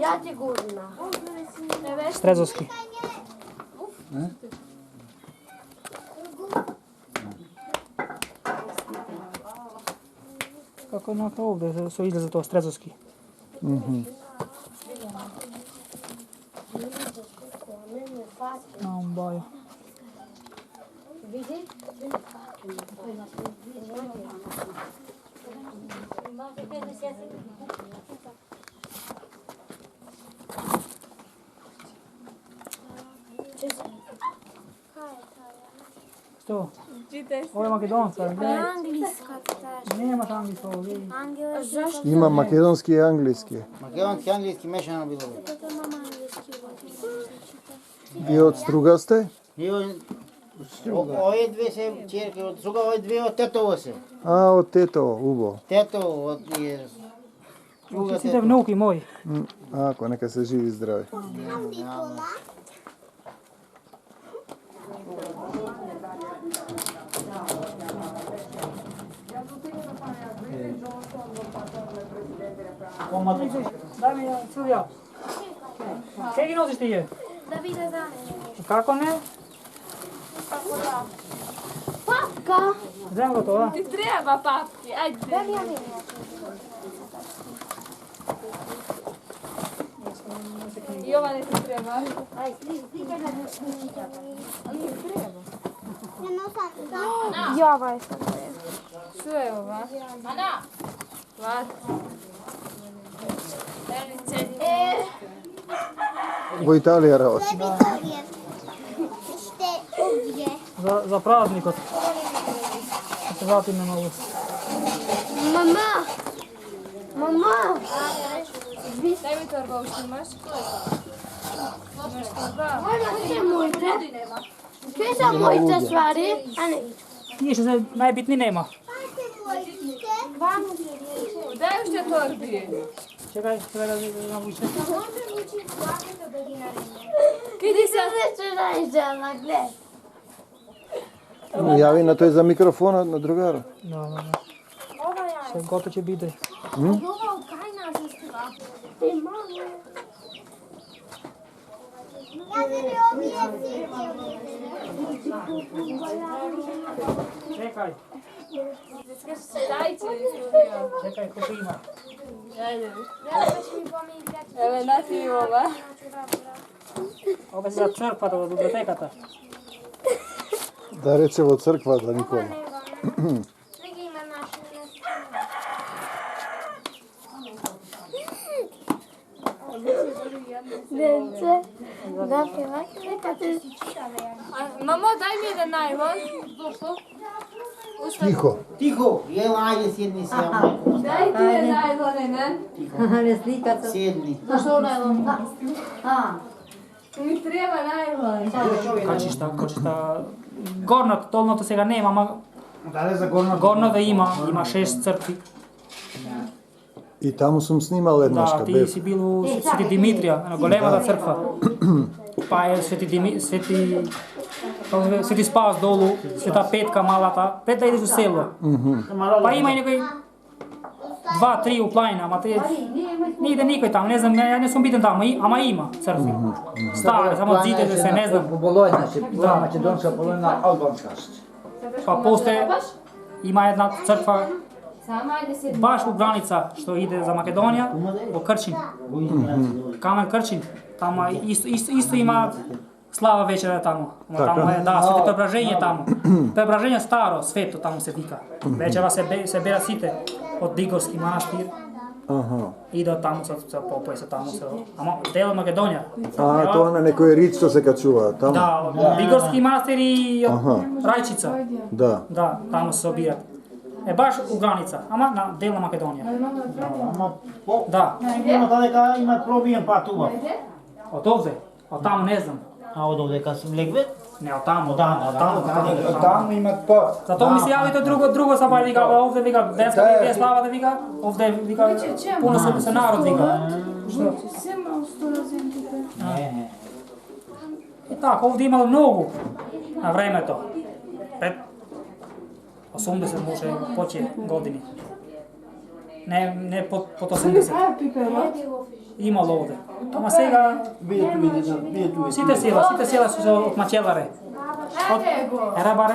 Ja ti gurna. Strezovski. Kako na to ovdje su izlaze to Strezovski? Na ovom boju. Vidi? Što? Ovo je Makedonska. Anglijska taš. Nemaš anglijsko, vidi. Zašto? Ima makedonski i anglijski. Makedonski, anglijski mešano bilo. To imam anglijski Vi od Struga ste? Ove dve se čerke od Struga, ove dve od Tetovo se. A, od Tetovo, Ubo. Tetovo od je Struga Svi te vnuki moji. Ako, neka se živi zdravi. Daj mi Silvija. Kaj gi nosiš ti je? Da vide da. Kako ne? Papka! Znam ga to, da? Ti treba papki, ajde. Da li ja vidim? I ova ne ti treba. Aj, slika na Ali ne treba. I ova je sad. Što je ova? Ana! Vat. Ovo Italija raz. Za praznik od... Da se vratim na novu. Mama! Mama! Daj mi torba, što imaš? Imaš torba? Gdje mojte? Gdje su mojte stvari? A ne. Nije što se najbitniji nema. Daj još te torbi. Čekaj da navučem. Kidi se? Neću najželna, gled. Javi na to je za mikrofon na drugara. Da. Sve gotovo će biti. Ova kajna se stiva. Ti malo. Čekaj, Daj će Silvija. čekaj, ko ti ima? Ajde. Evo, na ti ova. Ovo je za crkva od bibliotekata. Da recevo crkva da Nikola. Svega ima naše. Djece, da pjevak, neka te... Mamo, daj mi jedan najlon. Zašto? Tiho. Tiho, evo ajde sjedni se, majko. Daj ti jedan najlon, ne? Sjedni. Zašto ona je onda? Mi treba najlon. Kočišta, gorno, dolno сега nema, ама Da li za gorno? горно да има 6 църкви. I tamo sam snimal jednaška. Да, ти си бил у Свети Димитрија, на големата црква. Па е Свети Спас долу, Света Петка малата, пред да идеш у село. Па има и некои 2-3 у планина, ама те не иде никој таму, не знам, ја не сум битен таму, ама има цркви. Старе, само зидите се, не знам. Po Bologna se bila makedonska, Bologna albanska. Па после има една црква Sama ajde se. баш у граница што иде за Македонија, во Крчин. Камен Крчин, таму исто има слава вечера таму. Таму е, да, свети преображение таму. Преображение старо, свето таму се вика. Вечера се бера сите од Дигорски манастир. Иде таму се попој се таму се. Ама дел од Македонија. A, to na nekoj rič što se kad čuva tamo? Да, од Дигорски манастир и од Рајчица. Da. Да, таму се собират. Е баш у граница, ама на дел на Македонија. Да. Ima daleka, ima probijen pa tuba. Од овде, од таму не знам. A od ovdje kad sam legve? Не, од таму, Tamo ima pa. Затоа ми се јави тоа друго сабај вика, овде вика, денска вика, слава да вика, овде вика, пуно се народ вика. Што? И така, овде имало многу на времето. Пред 80 може поче години. ne pod 80. Imalo ovde. Ама сега сите села su se od Mačelare. Od Erebare.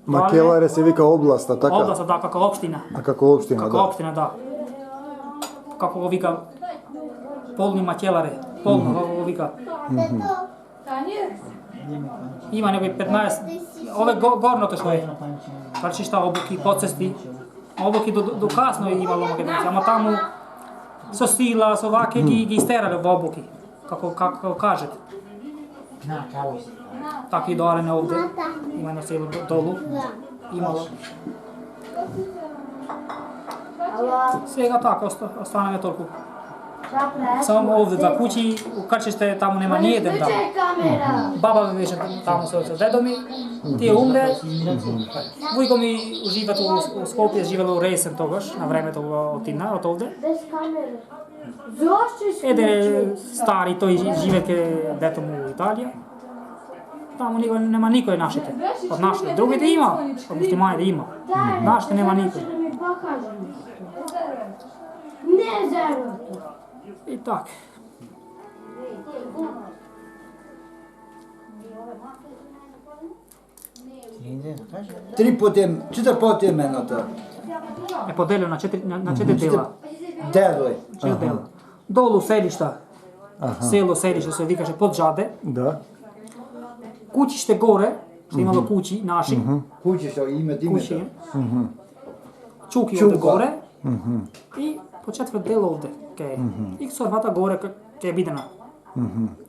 Makelare se vika oblasta, така? Област, да, како општина. A kako opština, Како da. општина, да. Како го вика Полни Mačelare. Полно, како го вика. Има некои 15. Ове горното што е. Парчишта обуки, подцести. Обуки до касно е имало македонци, ама таму со сила, со ваке ги истерале во обуки. Како кажете. Така и доарене овде. Има едно село долу. Имало. Сега така, останаме толку. Само овде два куќи, у Крчиште таму нема ни еден там. Баба ми беше таму со дедо ми, тие умре. Војко ми живеат у Скопје, живело у Ресен тогаш, на времето отидна од овде. Еден стари, тој живее ке дето му у Италија. Таму нема никој нашите. Од нашите. Другите има, од мустиманите има. Нашите нема никој. И така. Четири пати имената. Е поделено на 4 дела. Делој. 4 дела. Долу селишта. Село селиште се викаше Поджаде. Da. Куќиште горе, што имало куќи наши. Куќи што имат Куќи. името. Чуки овде горе. И по четврт дел овде. И сорвата горе ке бидена.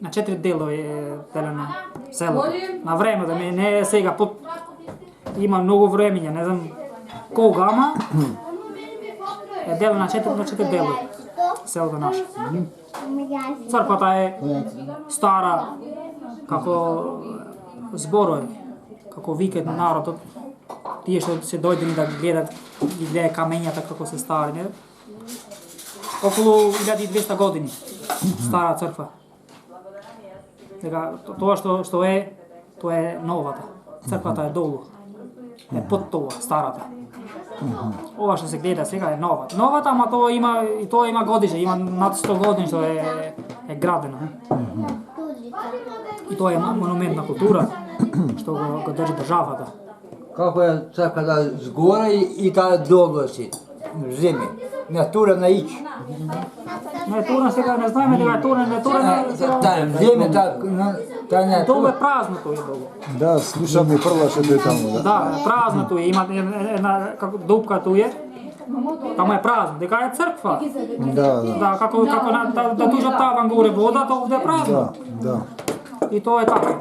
На 4 дела е делено селото. На време да не е сега има многу времења, не знам кога, ама е делено на 4 дела селото наше. Црквата е стара како зборој, како викат народот. Тие што се дојдени да гледат камењата како се стари, не? Околу 1200 години стара црква. Така, тоа што е новата. Црквата е долу. Е под тоа, старата. Ова што се гледа сега е новата. Новата, ама тоа има годише, има над 100 години што е градена. И тоа е монумент на култура што го држи државата. Како е црквата згоре и таа долу си, земе. Натура на ич. Не е турна сега, не знаеме дека е турна, не е турна. Таа земе, таа не е Долу тура. е празно тој долу. Da, slušam i prva što je tamo, da. Да, празно тој, има една како дупка тој е. Таму е празно, дека е црква. Da, da. Да, како да тужа таван горе вода, тоа овде е празно. Da. И тоа е така.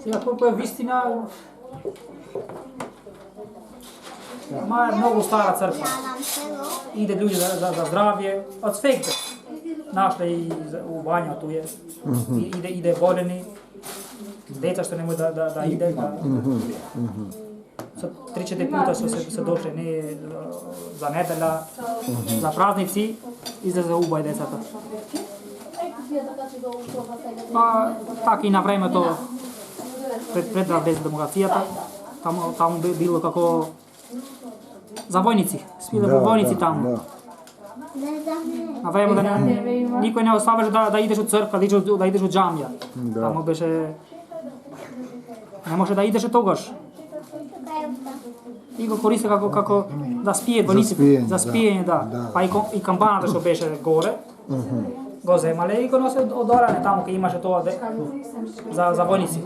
Сега колку е вистина, ма е многу стара црква. Иде луѓе за здравје, од свегде. Нашле и у бања туе. Иде болени. Деца што не може да иде. Со 3-4 пута што се дошле не за недела, за празници, излезе убај децата. Па така и на времето пред да без демокрацијата, таму било како за војници, спиле во војници таму. На време да никој не оставаше да идеш од црква, да идеш од џамија. Таму беше не може да идеше тогаш. И го користе како да спие војниците, за спиење, да. Па и камбаната што беше горе. Го земале и го носе од оране таму кај имаше тоа за војници.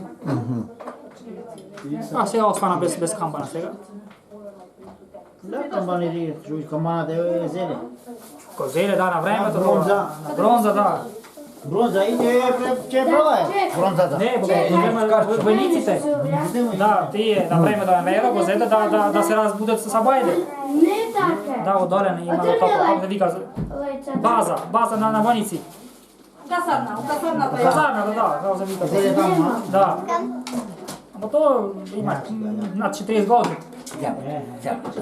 А сега остана без камбана сега. Камбани чуј, камбаната е зеле. Ко зеле да на времето, Бронза. на бронза да. Бронза и че права е бронзата. Не, војниците. Да, тие на времето на вера го зеде да се разбудат со бајде. Не така. Да, од оране има како да вика база на војници. Казарната, да, како се вика. Зеле таму, а? Да. Ама тоа има над 40 години.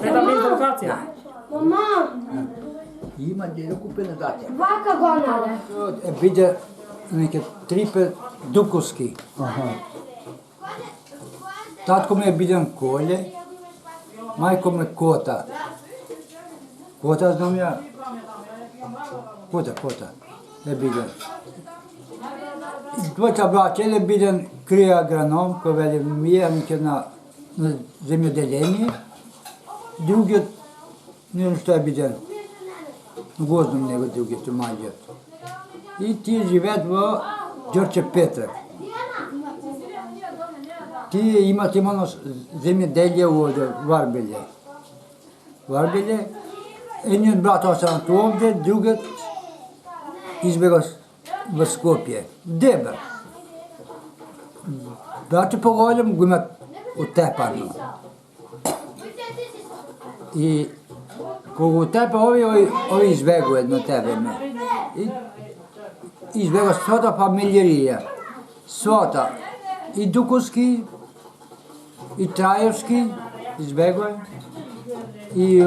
Пред да влезе демокрација. Мама, Има дедо купена дате. вака го наде. Биде неке трипе Дуковски. Татко ми е биден коле Majko me Kota. Kota znam ja. Kota. Ne biden. Dvojca braća, jedan biden krije agronom, koji veli mjerenike na zemljodeljenje. Drugi, ne znam što je biden, goznom nego drugi, što manje. I ti živet v Đorđe Petrek. Ti imate malo zemljodelje ovdje, Varbelje. Jedan od brata ostao tu ovdje, drugi izbjegao v Skopje. Deber. Brate pogođam go ima utepano. I ko go utepa ovi izbjegu jedno tebe me. I izbjega svota familijerija. Svota. I Dukovski, i Trajevski, izbjego je. I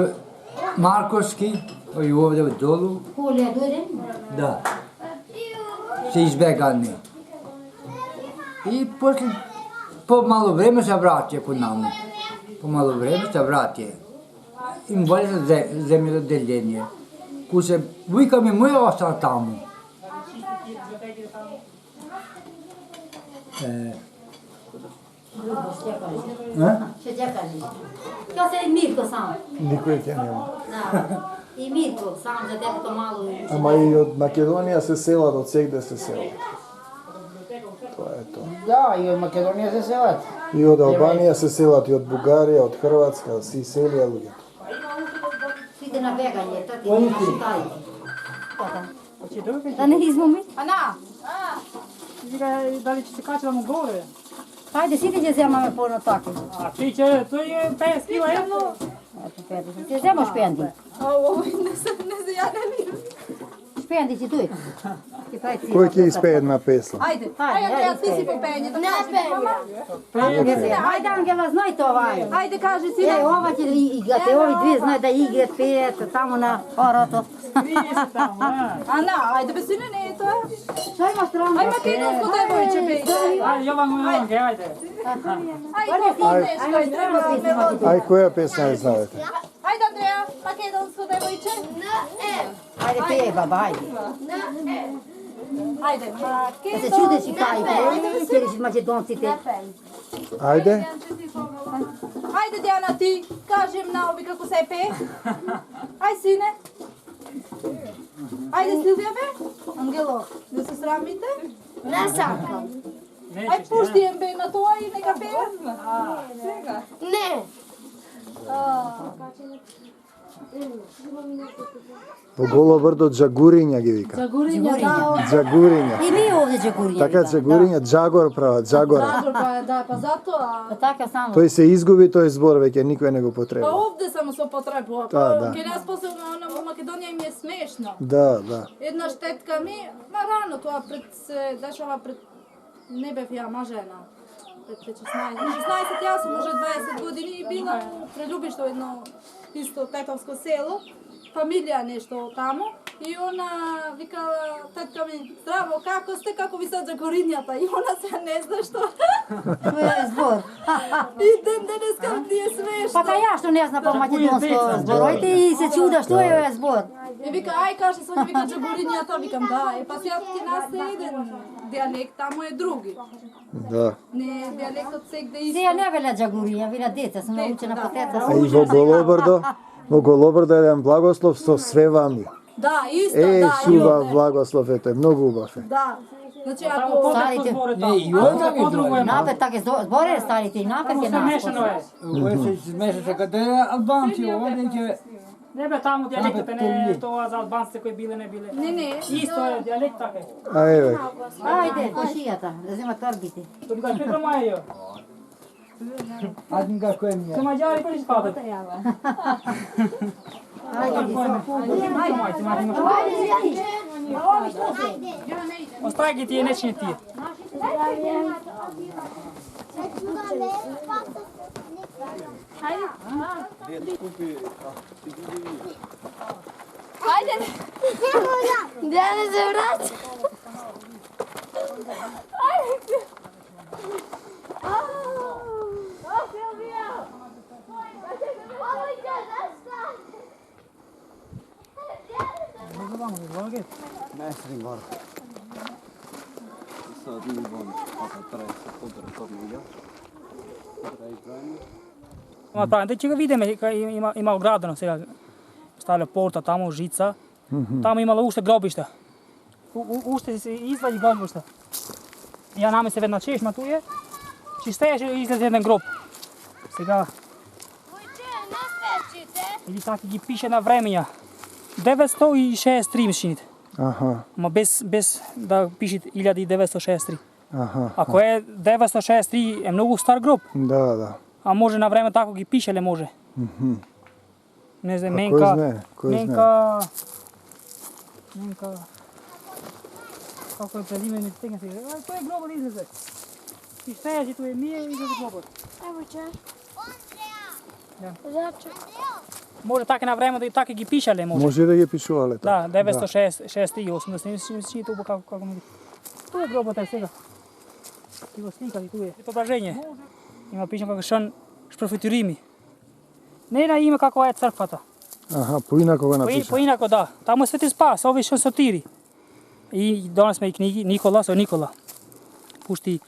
Markovski, ovi ovdje dolu. Da. Se izbjegani. I poslije, po malo vreme se vratio kod nama. Po malo vreme se vratio. Im bolje za zemljodeljenje. Ko se, vujka mi moja ostala tamo. Ja se Mirko sam. Nikojeg ja nema. Da. I Mirko sam za tebe to malo. Ама и од Македонија се селат, од сегде се селат. Тоа е тоа. Da, i od Makedonije se selat. И од Албанија се селат, и од Бугарија, од Хрватска, си селија луѓето. Ide na beganje, to ti ne štaj. Da ne izmumi? Ana! Da li će se kaći vam u gore? Hajde, sidi će zemame puno tako. A ti će, to je 50 kila jedno? Ti zemo špendi. Ovo, ne znam, ja ne vidim. Špendi će tu. Кој ќе испее една песна? Ajde, Andreja, ti si popenje. Ne penje. Hajde, Angela, znaj to ovaj. Ajde, kaži si. Ova će igrati, ovi dvije znaju da igre pet, tamo na oroto. Ana, ajde, bez sine ne je to. Što ima strano? Aj, makedonsko devojče pejte. Ajde, Jovanke, ajde. Ajde, ti nešto, ajde, treba melodiju. Ај, која песна ја знаете? Ajde, Andreja, makedonsko devojče. Ajde, pije, baba, ajde. Ajde, Da se čudeš i kajte, ćeriš mađedoncite. Ајде. Ajde, Dijana, ti kažem na ovi kako se pe. Aj, sine. Ajde, Silvija be. Angelo, da se sramite. Ne sakam. Aj, pušti jem be na to i neka pe. Ne. Во Голо брдо Джагуриња ги вика. Джагуриња. I mi ovdje Đagurinja. Така Джагуриња, Джагор права, Джагора. Da, pa zato, a... Pa tako samo. Тој се изгуби тој збор, веќе никој не го Pa потреба. ovdje samo se upotrebuje. Da, da. Kod nas posebno u Makedoniji im je smešno. Да, да. Jedna štetka mi, ma rano to se dešava pred, ne bih ja mažena. Pred 16, ja sam možda 20 godini i bila u Preljubištu jedno isto tetovsko selo. Familija nešto tamo i ona vikala, tetka mi, zdravo, kako ste, kako vi sad Đagurinjata? I ona se ne zna što. To je zbor. I danas kao nije smešno. Pa ja što ne zna po makedonsko zborojte i se čuda što je ovaj zbor. I vika, aj kaže se on vika Đagurinjata, vikam da, pa sjatki nas je jedan dijalekt, tamo je drugi. Да. Ne, dijalekt od sveg da isto. Se ja ne velja Đagurinja, velja deca, sam naučena po teta. А и во Голобрдо, во Голобрдо еден благослов со све вами. Da, isto, Е, da, сува imate. благослов е тој, многу убав е. Da, znači Tamo ako... podneto zbore tamo. I onda mi Podrugo je malo. Napet take zbore stavite i napet Tamo je sve naš. mešano je. Ovo se smeša se kada je Albanci, ovdje će... Ne be tamo dijalektete, ne to za Albanci koji bile, ne bile. Ne. Isto je dijalekt tako. А еве, Ajde, košijata, da zima torbite. To bi ga sve Romaju. Adim ga koje mi je. To Mađari koji spadaju. Ostaje ti je neće ti. Ajde, Dijana se vraća. Mestrin gore. Sad mi vam opet traje se podržavno ja. Ima pravim, da će ga vidimo, ima ogradano сега, stavlja porta tamo, žica, tamo imala ušte grobišta. Ušte se izvadi grobišta. Ja name se vedna češma tu je, čisteješ i izlazi jedan grob. Сега, ili tako gi piše na vremenja, 963 mišljenite. Aha, Ma bez da piše 1963. aha. Ako je 963 je mnogo star grob, Da. a može na vreme tako gi piše, le može. Ne znam, A koji zna? Menka, kako je prezime, ne stegnem se. To je global izlazak. I stejaš tu je mije izlazak global. Evo će. Ja. Znači. Može tako na vreme da i tako gi piše, le može. Može da je pišuvale tako. Da, 963, 80, ne sjeća tu kako mi. Tu je global taj svega. Ti go slikati tu je. Obraženje. Ima piše kako šan šprofiturimi. Ne na ime kako je crkvata. Aha, poinako ga napiše. Poinako da. Tamo je Sveti Spas, ovi šan sotiri. I danas smo i knjigi Nikola pušti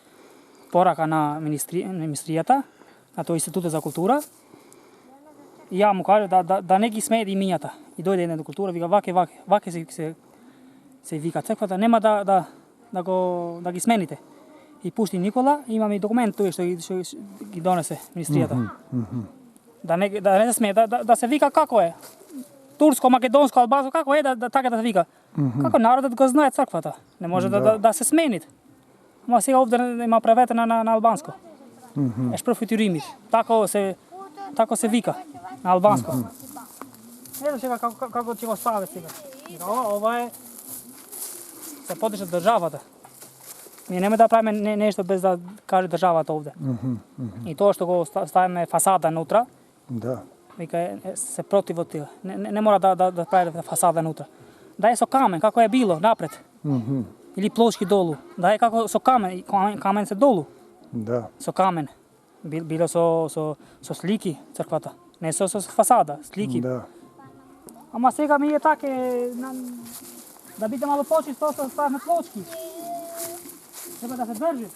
poraka na ministrijata, na to instituta za kultura. I ja mu kažem da neki smije i minjata. I dojde jedna do kultura, vika vake se vika crkvata, nema da gi smenite. I pušti Nikola, imam i dokument tu što gi donese ministrijata. Da ne smije, da se vika kako je. Tursko, makedonsko, albansko, kako je tako da se vika. Kako narod da ga zna crkvata. Ne može da se smenit. Ma сега ovdje ima prevetena na albansko. Eš profiturimi. Tako se vika na albansko. Ne znam čega kako će go staviti сега. Ovo je se podrža državata. Mi nemoj da pravimo nešto bez da kaže državata ovdje. I to što go stavimo fasada nutra, Da. vika se protiv od tega. Ne mora da pravi fasada nutra. Da je so kamen, kako je bilo napred. Ili ploški dolu. Da je kako so kamen se dolu. Da. So kamen. Bilo so sliki crkvata. Ne so fasada, sliki. Da. Ама сега mi je take, da bude malo počisto, stavimo pločki. Treba da se drži.